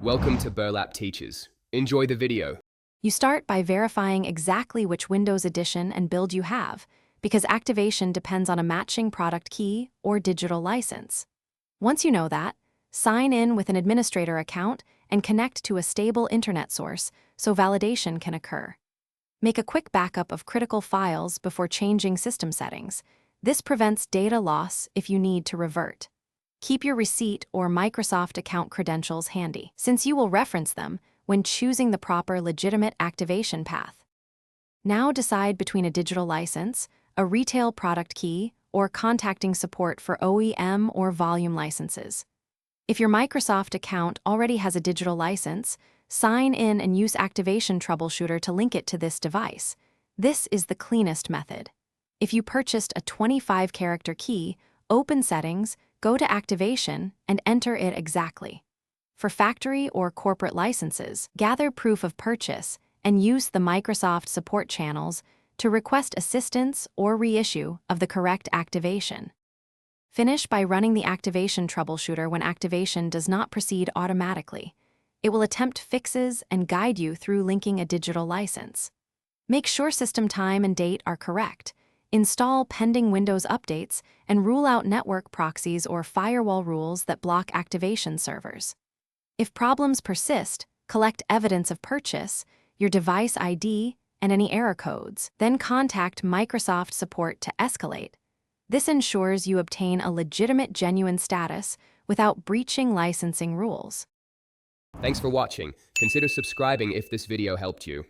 Welcome to Burlap Teachers. Enjoy the video. You start by verifying exactly which Windows edition and build you have, because activation depends on a matching product key or digital license. Once you know that, sign in with an administrator account and connect to a stable internet source so validation can occur. Make a quick backup of critical files before changing system settings. This prevents data loss if you need to revert. Keep your receipt or Microsoft account credentials handy, since you will reference them when choosing the proper legitimate activation path. Now decide between a digital license, a retail product key, or contacting support for OEM or volume licenses. If your Microsoft account already has a digital license, sign in and use Activation Troubleshooter to link it to this device. This is the cleanest method. If you purchased a 25-character key, open Settings, go to Activation, and enter it exactly. For factory or corporate licenses, gather proof of purchase and use the Microsoft support channels to request assistance or reissue of the correct activation. Finish by running the Activation Troubleshooter when activation does not proceed automatically. It will attempt fixes and guide you through linking a digital license. Make sure system time and date are correct. Install pending Windows updates and rule out network proxies or firewall rules that block activation servers. If problems persist, collect evidence of purchase, your device ID, and any error codes. Then contact Microsoft support to escalate. This ensures you obtain a legitimate genuine status without breaching licensing rules. Thanks for watching. Consider subscribing if this video helped you.